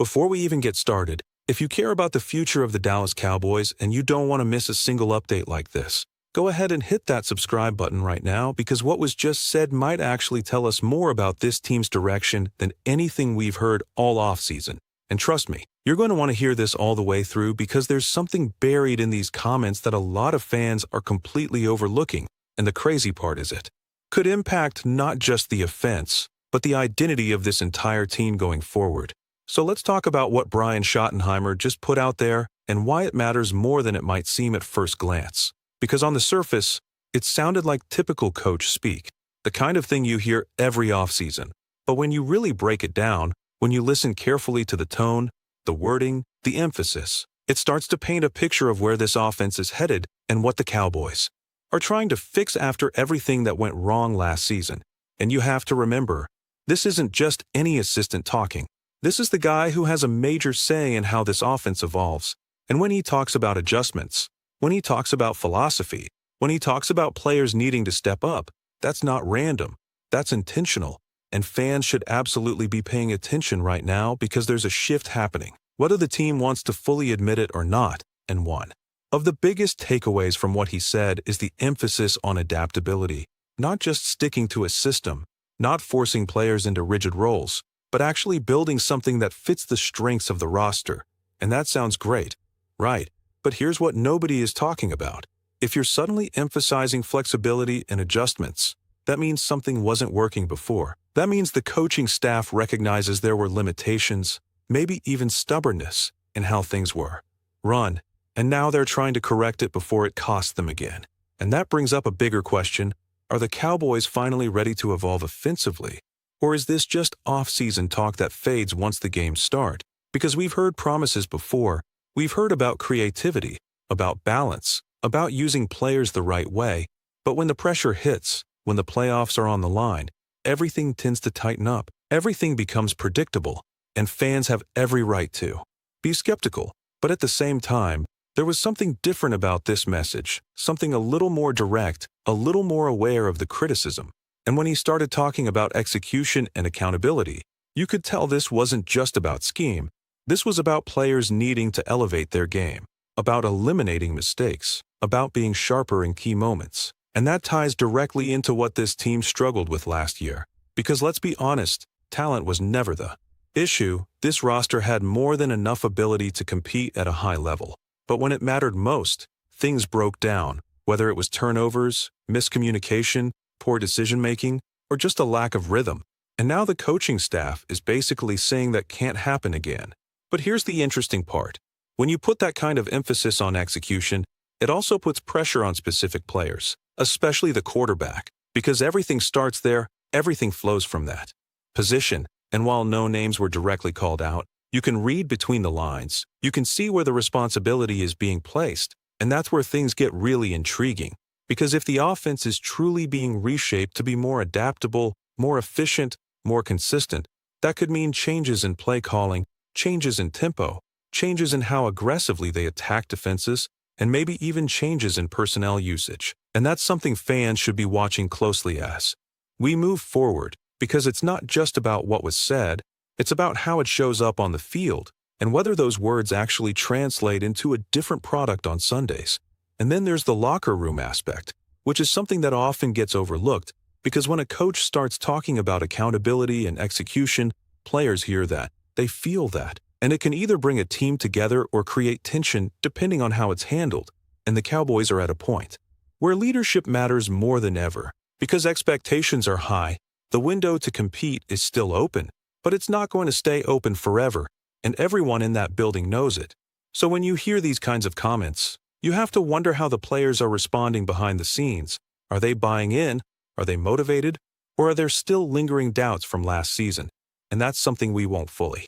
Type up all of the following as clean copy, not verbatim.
Before we even get started, if you care about the future of the Dallas Cowboys and you don't want to miss a single update like this, go ahead and hit that subscribe button right now because what was just said might actually tell us more about this team's direction than anything we've heard all offseason. And trust me, you're going to want to hear this all the way through because there's something buried in these comments that a lot of fans are completely overlooking, and the crazy part is it could impact not just the offense, but the identity of this entire team going forward. So let's talk about what Brian Schottenheimer just put out there and why it matters more than it might seem at first glance. Because on the surface, it sounded like typical coach speak, the kind of thing you hear every offseason. But when you really break it down, when you listen carefully to the tone, the wording, the emphasis, it starts to paint a picture of where this offense is headed and what the Cowboys are trying to fix after everything that went wrong last season. And you have to remember, this isn't just any assistant talking. This is the guy who has a major say in how this offense evolves. And when he talks about adjustments, when he talks about philosophy, when he talks about players needing to step up, that's not random. That's intentional. And fans should absolutely be paying attention right now because there's a shift happening, whether the team wants to fully admit it or not. And one of the biggest takeaways from what he said is the emphasis on adaptability, not just sticking to a system, not forcing players into rigid roles, but actually building something that fits the strengths of the roster. And that sounds great, right? But here's what nobody is talking about. If you're suddenly emphasizing flexibility and adjustments, that means something wasn't working before. That means the coaching staff recognizes there were limitations, maybe even stubbornness, in how things were run, and now they're trying to correct it before it costs them again. And that brings up a bigger question. Are the Cowboys finally ready to evolve offensively? Or is this just off-season talk that fades once the games start? Because we've heard promises before. We've heard about creativity, about balance, about using players the right way. But when the pressure hits, when the playoffs are on the line, everything tends to tighten up. Everything becomes predictable, and fans have every right to be skeptical. But at the same time, there was something different about this message, something a little more direct, a little more aware of the criticism. And when he started talking about execution and accountability, you could tell this wasn't just about scheme. This was about players needing to elevate their game, about eliminating mistakes, about being sharper in key moments. And that ties directly into what this team struggled with last year. Because let's be honest, talent was never the issue. This roster had more than enough ability to compete at a high level. But when it mattered most, things broke down, whether it was turnovers, miscommunication, poor decision-making, or just a lack of rhythm. And now the coaching staff is basically saying that can't happen again. But here's the interesting part. When you put that kind of emphasis on execution, it also puts pressure on specific players, especially the quarterback, because everything starts there, everything flows from that position. And while no names were directly called out, you can read between the lines. You can see where the responsibility is being placed. And that's where things get really intriguing. Because if the offense is truly being reshaped to be more adaptable, more efficient, more consistent, that could mean changes in play calling, changes in tempo, changes in how aggressively they attack defenses, and maybe even changes in personnel usage. And that's something fans should be watching closely as we move forward, because it's not just about what was said, it's about how it shows up on the field and whether those words actually translate into a different product on Sundays. And then there's the locker room aspect, which is something that often gets overlooked because when a coach starts talking about accountability and execution, players hear that, they feel that, and it can either bring a team together or create tension depending on how it's handled. And the Cowboys are at a point where leadership matters more than ever because expectations are high. The window to compete is still open, but it's not going to stay open forever, and everyone in that building knows it. So when you hear these kinds of comments, you have to wonder how the players are responding behind the scenes. Are they buying in? Are they motivated? Or are there still lingering doubts from last season? And that's something we won't fully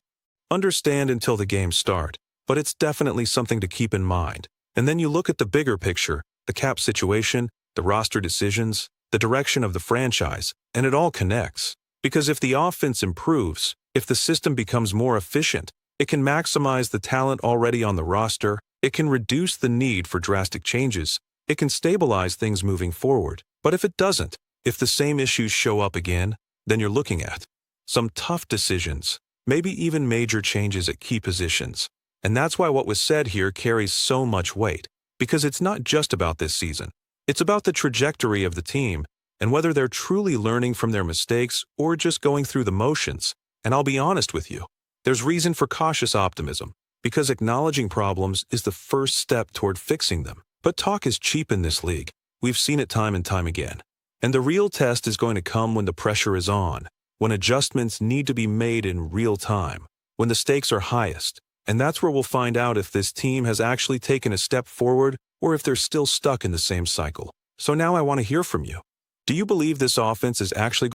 understand until the games start. But it's definitely something to keep in mind. And then you look at the bigger picture, the cap situation, the roster decisions, the direction of the franchise, and it all connects. Because if the offense improves, if the system becomes more efficient, it can maximize the talent already on the roster. It can reduce the need for drastic changes. It can stabilize things moving forward. But if it doesn't, if the same issues show up again, then you're looking at some tough decisions, maybe even major changes at key positions. And that's why what was said here carries so much weight, because it's not just about this season. It's about the trajectory of the team and whether they're truly learning from their mistakes or just going through the motions. And I'll be honest with you, there's reason for cautious optimism, because acknowledging problems is the first step toward fixing them. But talk is cheap in this league. We've seen it time and time again. And the real test is going to come when the pressure is on, when adjustments need to be made in real time, when the stakes are highest. And that's where we'll find out if this team has actually taken a step forward or if they're still stuck in the same cycle. So now I want to hear from you. Do you believe this offense is actually